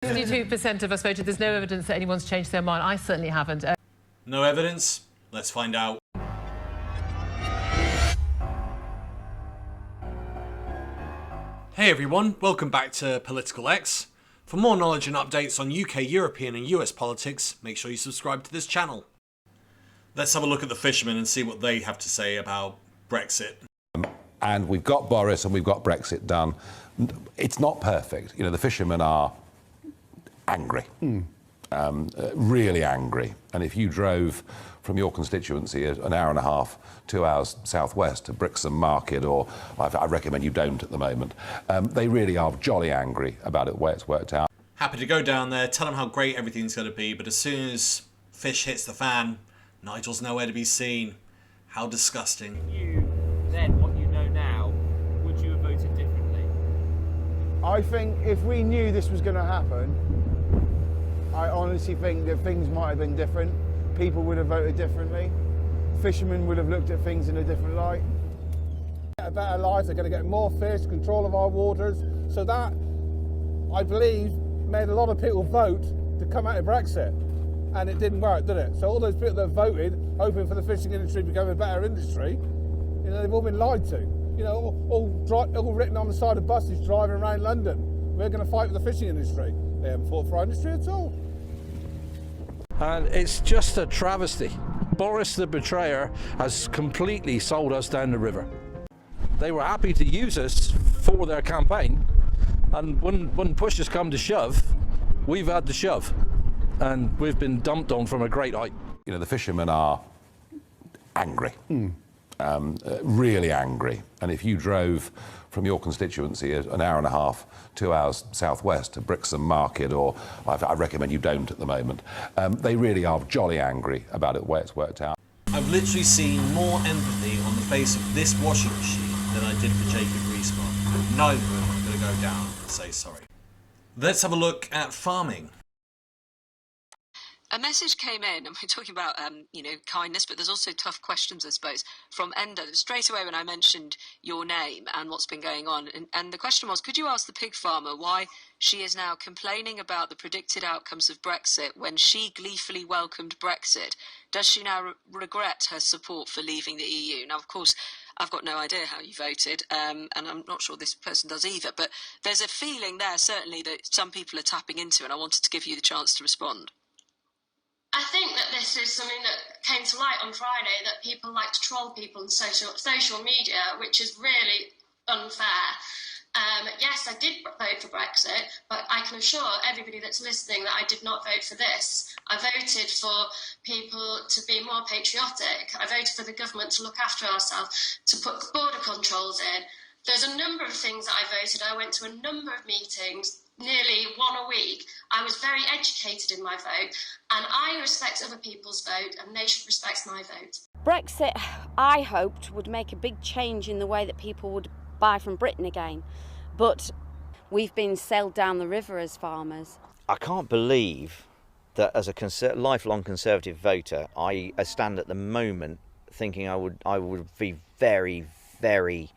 52% of us voted. There's no evidence that anyone's changed their mind. I certainly haven't. No evidence? Let's find out. Hey everyone, welcome back to Political X. For more knowledge and updates on UK, European and US politics, make sure you subscribe to this channel. Let's have a look at the fishermen and see what they have to say about Brexit. And we've got Boris and we've got Brexit done. It's not perfect. You know, the fishermen are angry, really angry. And if you drove from your constituency an hour and a half, 2 hours southwest to Brixham Market, or I recommend you don't at the moment, they really are jolly angry about it, the way it's worked out. Happy to go down there, tell them how great everything's going to be, but as soon as fish hits the fan, Nigel's nowhere to be seen. How disgusting. You then what you know now, would you have voted differently? I think if we knew this was going to happen, I honestly think that things might have been different. People would have voted differently. Fishermen would have looked at things in a different light. A better life, they're going to get more fish, control of our waters. So that, I believe, made a lot of people vote to come out of Brexit. And it didn't work, did it? So all those people that voted, hoping for the fishing industry to become a better industry, you know, they've all been lied to. You know, all written on the side of buses driving around London. We're going to fight for the fishing industry. They haven't fought for our industry at all. And it's just a travesty. Boris the betrayer has completely sold us down the river. They were happy to use us for their campaign, and when push has come to shove, we've had the shove, and we've been dumped on from a great height. You know, the fishermen are angry, really angry. And if you drove from your constituency an hour and a half, 2 hours southwest to Brixham Market, or I recommend you don't at the moment, they really are jolly angry about it, the way it's worked out. I've literally seen more empathy on the face of this washing machine than I did for Jacob Rees-Mogg, and neither of them are going to go down and say sorry. Let's have a look at farming. A message came in, and we're talking about, kindness, but there's also tough questions, I suppose, from Enda. Straight away when I mentioned your name and what's been going on, and the question was, could you ask the pig farmer why she is now complaining about the predicted outcomes of Brexit when she gleefully welcomed Brexit? Does she now regret her support for leaving the EU? Now, of course, I've got no idea how you voted, and I'm not sure this person does either, but there's a feeling there, certainly, that some people are tapping into, and I wanted to give you the chance to respond. I think that this is something that came to light on Friday, that people like to troll people on social media, which is really unfair. Yes, I did vote for Brexit, but I can assure everybody that's listening that I did not vote for this. I voted for people to be more patriotic. I voted for the government to look after ourselves, to put border controls in. There's a number of things that I voted. I went to a number of meetings, nearly one a week. I was very educated in my vote, and I respect other people's vote, and they should respect my vote. Brexit, I hoped, would make a big change in the way that people would buy from Britain again, but we've been sailed down the river as farmers. I can't believe that as a lifelong Conservative voter, I stand at the moment thinking I would be very, very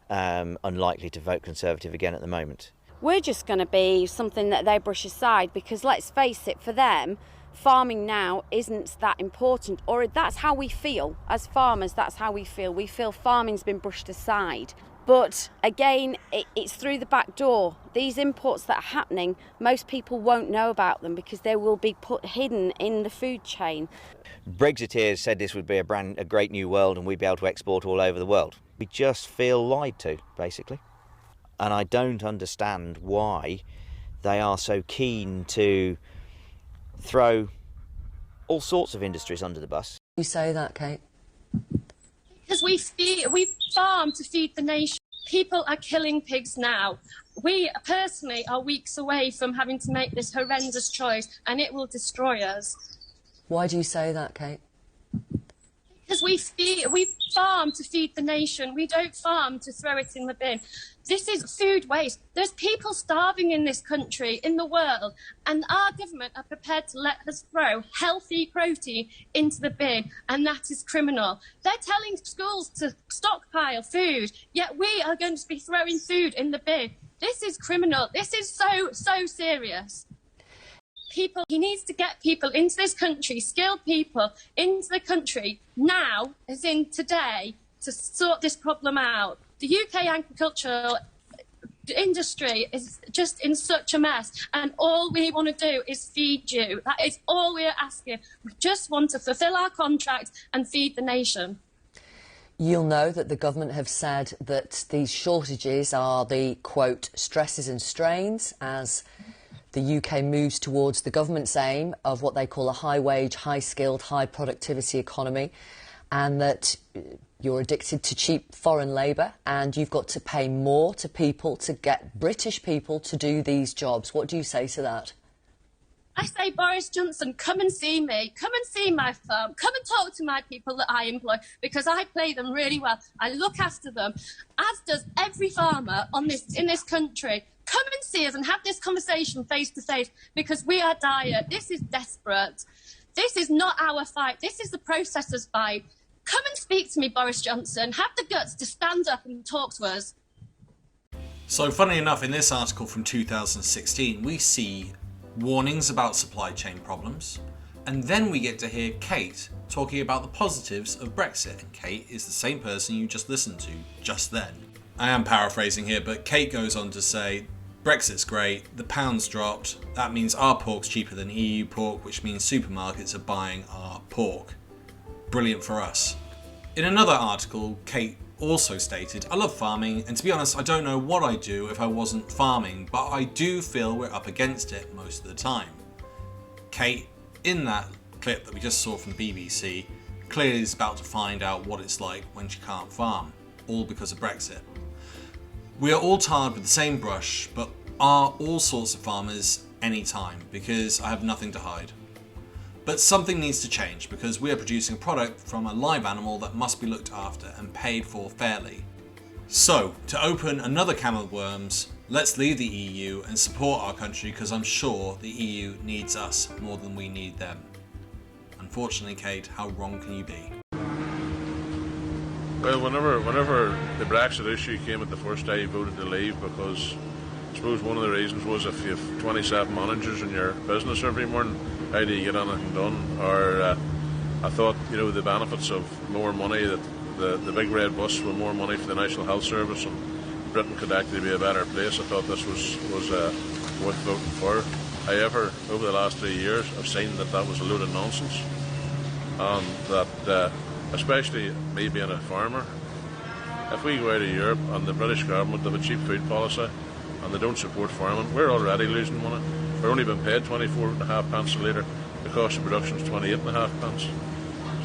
unlikely to vote Conservative again at the moment. We're just going to be something that they brush aside, because let's face it, for them, farming now isn't that important, or that's how we feel as farmers. That's how we feel. We feel farming's been brushed aside. But again, it's through the back door. These imports that are happening, most people won't know about them because they will be hidden in the food chain. Brexiteers said this would be a great new world and we'd be able to export all over the world. We just feel lied to, basically. And I don't understand why they are so keen to throw all sorts of industries under the bus. You say that, Kate? Because we farm to feed the nation. People are killing pigs now. We personally are weeks away from having to make this horrendous choice, and it will destroy us. Why do you say that, Kate? Because we farm to feed the nation. We don't farm to throw it in the bin. This is food waste. There's people starving in this country, in the world, and our government are prepared to let us throw healthy protein into the bin, and that is criminal. They're telling schools to stockpile food, yet we are going to be throwing food in the bin. This is criminal. This is so serious. people, he needs to get people into this country, skilled people into the country now, as in today, to sort this problem out. The UK agricultural industry is just in such a mess, and all we want to do is feed you. That is all we're asking. We just want to fulfil our contract and feed the nation. You'll know that the government have said that these shortages are the, quote, stresses and strains as the UK moves towards the government's aim of what they call a high-wage, high-skilled, high-productivity economy, and that you're addicted to cheap foreign labour and you've got to pay more to people to get British people to do these jobs. What do you say to that? I say, Boris Johnson, come and see me. Come and see my firm. Come and talk to my people that I employ, because I pay them really well. I look after them, as does every farmer in this country. Come and see us and have this conversation face to face, because we are dire. This is desperate. This is not our fight. This is the processors' fight. Come and speak to me, Boris Johnson. Have the guts to stand up and talk to us. So, funnily enough, in this article from 2016, we see warnings about supply chain problems, and then we get to hear Kate talking about the positives of Brexit. And Kate is the same person you just listened to just then. I am paraphrasing here, but Kate goes on to say, Brexit's great, the pound's dropped, that means our pork's cheaper than EU pork, which means supermarkets are buying our pork. Brilliant for us. In another article, Kate also stated, I love farming, and to be honest, I don't know what I'd do if I wasn't farming, but I do feel we're up against it most of the time. Kate, in that clip that we just saw from BBC, clearly is about to find out what it's like when she can't farm, all because of Brexit. We are all tarred with the same brush, but are all sorts of farmers anytime, because I have nothing to hide. But something needs to change, because we are producing a product from a live animal that must be looked after and paid for fairly. So, to open another can of worms, let's leave the EU and support our country, because I'm sure the EU needs us more than we need them. Unfortunately, Kate, how wrong can you be? Well, whenever the Brexit issue came at the first, I voted to leave, because I suppose one of the reasons was if you have 27 managers in your business every morning, how do you get anything done? Or I thought, the benefits of more money, that the big red bus with more money for the National Health Service, and Britain could actually be a better place. I thought this was worth voting for. However, over the last 3 years, I've seen that was a load of nonsense, and that especially me being a farmer, if we go out of Europe and the British government have a cheap food policy and they don't support farming, we're already losing money. We're only being paid 24.5 pence a litre. The cost of production is 28.5 pence.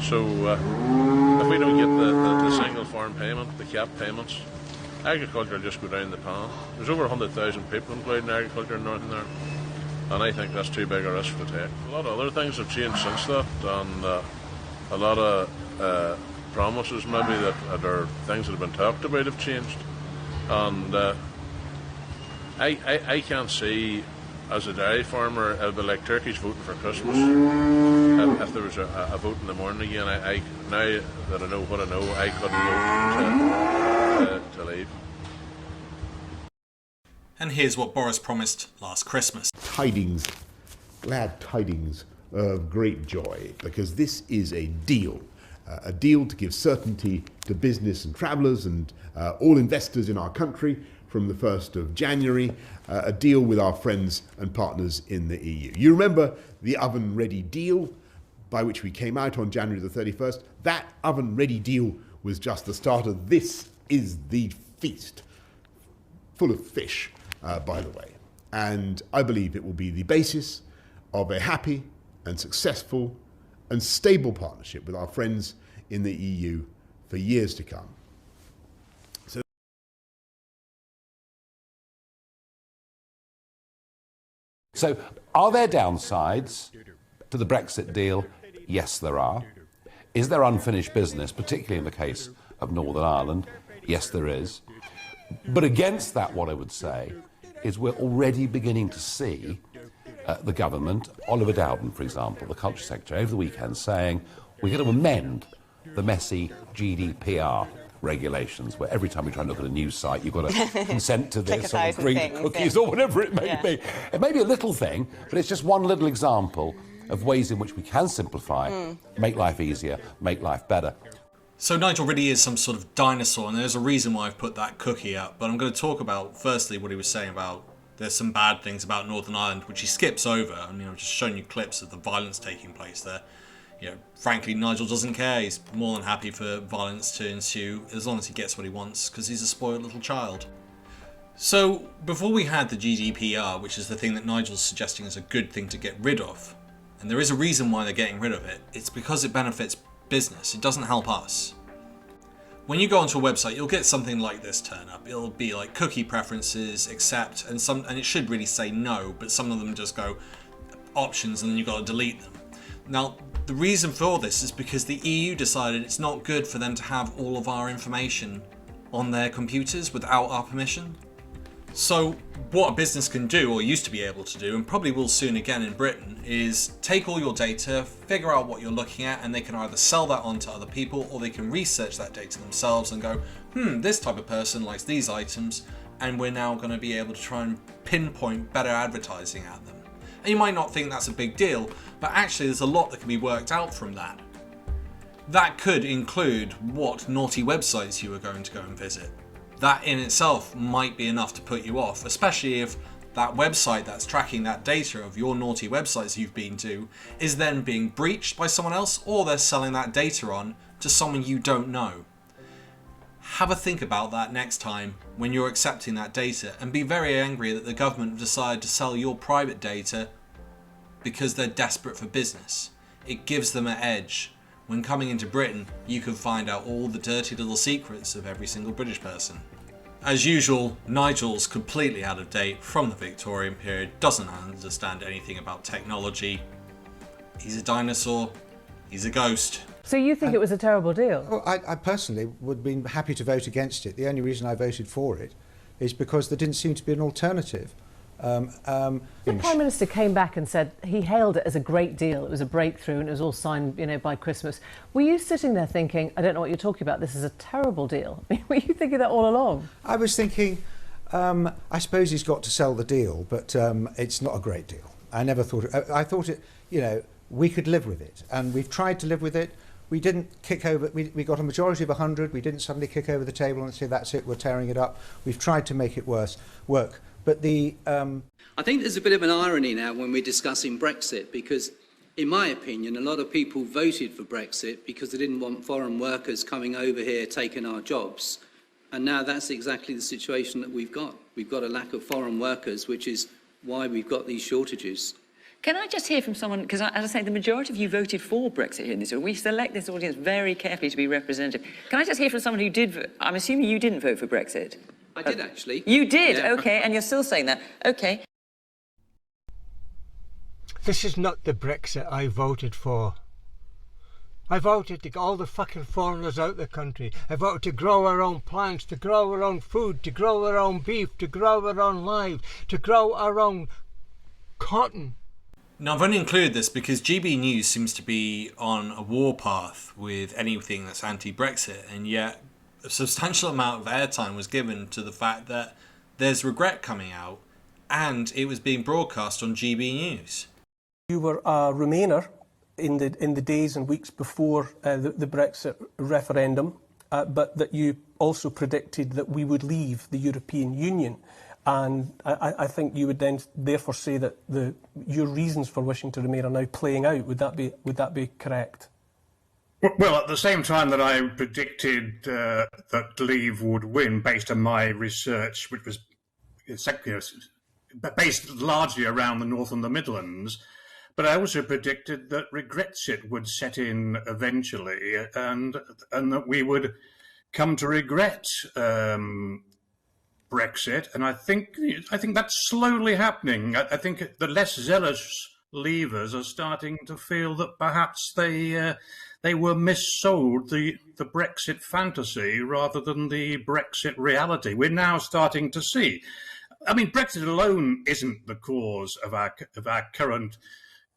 So if we don't get the single farm payment, the cap payments, agriculture will just go down the pan. There's over 100,000 people employed in agriculture in Northern Ireland, and I think that's too big a risk to take. A lot of other things have changed since that, and a lot of promises maybe that are things that have been talked about have changed. And I can't see, as a dairy farmer, it'd be like turkeys voting for Christmas. If there was a vote in the morning again, now that I know what I know, I couldn't vote to leave. And here's what Boris promised last Christmas. Tidings, glad tidings of great joy, because this is a deal to give certainty to business and travellers and all investors in our country from the 1st of January, a deal with our friends and partners in the EU. You remember the oven-ready deal by which we came out on January the 31st? That oven-ready deal was just the starter. This is the feast, full of fish, by the way. And I believe it will be the basis of a happy and successful and stable partnership with our friends in the EU for years to come. So, are there downsides to the Brexit deal? Yes, there are. Is there unfinished business, particularly in the case of Northern Ireland? Yes, there is. But against that, what I would say is we're already beginning to see the government, Oliver Dowden, for example, the Culture Secretary, over the weekend saying we're going to amend the messy GDPR. regulations where every time you try and look at a news site, you've got to consent to this or 1,000 agree to things, cookies yeah. or whatever it may be. It may be a little thing, but it's just one little example of ways in which we can simplify, make life easier, make life better. So Nigel really is some sort of dinosaur, and there's a reason why I've put that cookie up. But I'm going to talk about, firstly, what he was saying about there's some bad things about Northern Ireland, which he skips over. I mean, I've just shown you clips of the violence taking place there. You know, frankly, Nigel doesn't care. He's more than happy for violence to ensue as long as he gets what he wants, because he's a spoiled little child. So, before we had the GDPR, which is the thing that Nigel's suggesting is a good thing to get rid of, and there is a reason why they're getting rid of it, it's because it benefits business. It doesn't help us. When you go onto a website, you'll get something like this turn up. It'll be like cookie preferences, accept, and it should really say no, but some of them just go options and then you've got to delete them. Now, the reason for this is because the EU decided it's not good for them to have all of our information on their computers without our permission. So what a business can do, or used to be able to do, and probably will soon again in Britain, is take all your data, figure out what you're looking at, and they can either sell that on to other people, or they can research that data themselves and go, this type of person likes these items, and we're now going to be able to try and pinpoint better advertising at them. And you might not think that's a big deal, but actually there's a lot that can be worked out from that. That could include what naughty websites you are going to go and visit. That in itself might be enough to put you off, especially if that website that's tracking that data of your naughty websites you've been to is then being breached by someone else, or they're selling that data on to someone you don't know. Have a think about that next time when you're accepting that data, and be very angry that the government have decided to sell your private data because they're desperate for business. It gives them an edge. When coming into Britain, you can find out all the dirty little secrets of every single British person. As usual, Nigel's completely out of date from the Victorian period, doesn't understand anything about technology. He's a dinosaur, he's a ghost. So you think it was a terrible deal? Well, I personally would have been happy to vote against it. The only reason I voted for it is because there didn't seem to be an alternative. The Prime Minister came back and said he hailed it as a great deal. It was a breakthrough and it was all signed, by Christmas. Were you sitting there thinking, I don't know what you're talking about, this is a terrible deal? Were you thinking that all along? I was thinking, I suppose he's got to sell the deal, but it's not a great deal. I never thought, I thought it, we could live with it. And we've tried to live with it. We didn't kick over, we got a majority of 100. We didn't suddenly kick over the table and say, that's it, we're tearing it up. We've tried to make it work. But I think there's a bit of an irony now when we're discussing Brexit, because in my opinion, a lot of people voted for Brexit because they didn't want foreign workers coming over here taking our jobs. And now that's exactly the situation that we've got. We've got a lack of foreign workers, which is why we've got these shortages. Can I just hear from someone, because as I say, the majority of you voted for Brexit here in this. We select this audience very carefully to be representative. Can I just hear from someone who did vote? I'm assuming you didn't vote for Brexit. I did actually. You did? Yeah. OK, and you're still saying that. OK. This is not the Brexit I voted for. I voted to get all the fucking foreigners out of the country. I voted to grow our own plants, to grow our own food, to grow our own beef, to grow our own lives, to grow our own cotton. Now, I've only included this because GB News seems to be on a warpath with anything that's anti-Brexit, and yet a substantial amount of airtime was given to the fact that there's regret coming out, and it was being broadcast on GB News. You were a Remainer in the days and weeks before the Brexit referendum, but that you also predicted that we would leave the European Union. And I think you would then therefore say that your reasons for wishing to remain are now playing out. Would that be correct? Well, at the same time that I predicted that Leave would win based on my research, which was based largely around the North and the Midlands, but I also predicted that Regrexit would set in eventually, and that we would come to regret Brexit, and I think that's slowly happening. I think the less zealous Leavers are starting to feel that perhaps they were missold the Brexit fantasy rather than the Brexit reality. We're now starting to see. I mean, Brexit alone isn't the cause of our current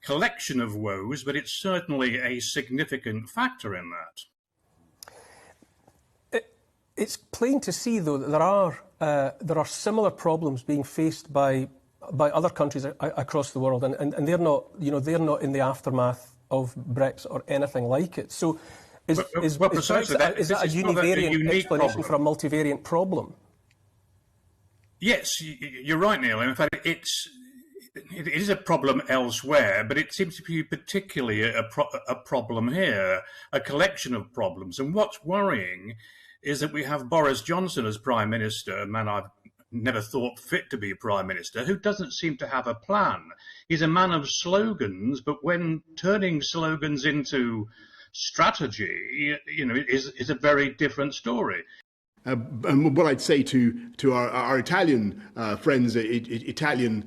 collection of woes, but it's certainly a significant factor in that. it's plain to see, though, that there are similar problems being faced by other countries across the world, and they're not, they're not in the aftermath of Brexit or anything like it. So, is that a univariant explanation for a multivariant problem? Yes, you're right, Neil. In fact, it is a problem elsewhere, but it seems to be particularly a problem here, a collection of problems. And what's worrying is that we have Boris Johnson as Prime Minister, a man I've never thought fit to be Prime Minister, who doesn't seem to have a plan. He's a man of slogans, but when turning slogans into strategy, is a very different story. And what I'd say to our Italian friends, Italians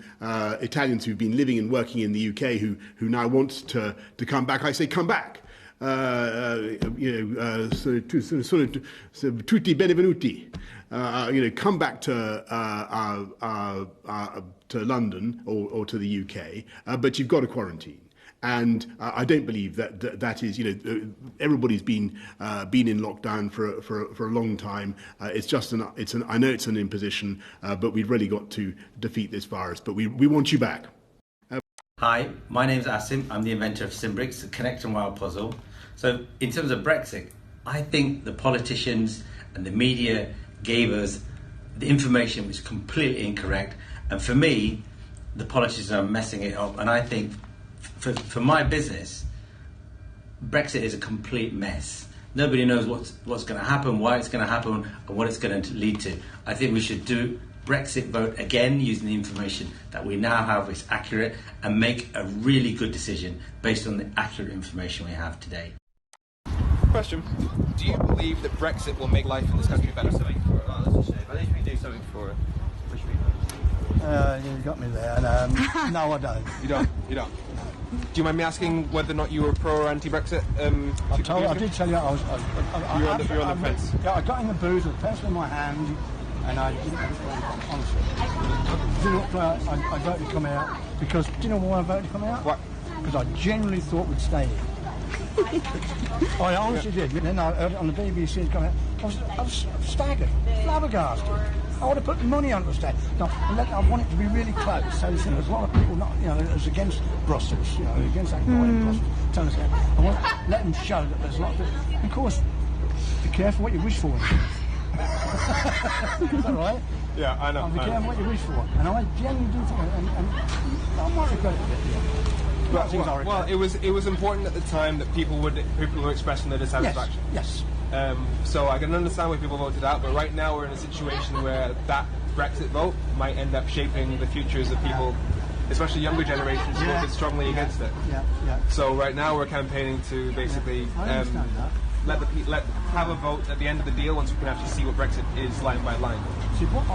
who've been living and working in the UK, who now want to come back, I say come back. Tutti benvenuti. Come back to London or to the UK, but you've got to quarantine. And I don't believe that is, everybody's been in lockdown for a long time. It's just I know it's an imposition, but we've really got to defeat this virus. But we want you back. Hi, my name's Asim. I'm the inventor of Simbrix, the Connect and Wow puzzle. So in terms of Brexit, I think the politicians and the media gave us the information which is completely incorrect. And for me, the politicians are messing it up. And I think for my business, Brexit is a complete mess. Nobody knows what's going to happen, why it's going to happen, and what it's going to lead to. I think we should do Brexit vote again using the information that we now have is accurate and make a really good decision based on the accurate information we have today. Question. Do you believe that Brexit will make life in this country better? I think we do something for it. You got me there. No, I don't. You don't? You don't? Do you mind me asking whether or not you were pro or anti-Brexit? I did tell you I was. You're on the fence. Yeah, I got in the booth with a pencil in my hand, and I didn't have it, honestly. Do you know, I voted to come out because. Do you know why I voted to come out? What? Because I genuinely thought we'd stay here. I honestly did. And then I heard it on the BBC coming out. I was staggered, flabbergasted. I would have put money on the stage. No, I want it to be really close. So there's a lot of people not, it's against Brussels, against that guy in Brussels. Tell us, I want to let them show that there's a lot of people. Of course, be careful what you wish for. Is that right? Yeah, I know. Be careful what you wish for. And I genuinely do think, and I might regret it a bit, Well, it was important at the time that people were expressing their dissatisfaction. Yes. So I can understand why people voted out, but right now we're in a situation where that Brexit vote might end up shaping the futures of people, especially younger generations who voted strongly against it. So right now we're campaigning to basically have a vote at the end of the deal once we can actually see what Brexit is line by line. See, what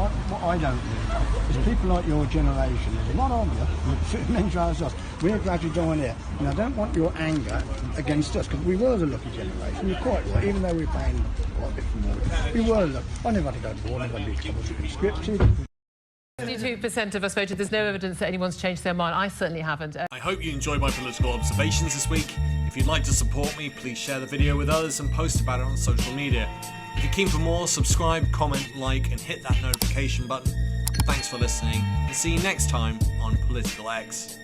I don't do is people like your generation, there's a lot of you, many trials us, we're gradually going here. And I don't want your anger against us, because we were the lucky generation, you're quite right, even though we're paying a lot different more. We were lucky. I never had to go to war, never had to be scripted. 52% of us voted. There's no evidence that anyone's changed their mind. I certainly haven't. I hope you enjoyed my political observations this week. If you'd like to support me, please share the video with others and post about it on social media. If you're keen for more, subscribe, comment, like, and hit that notification button. Thanks for listening, and see you next time on Political X.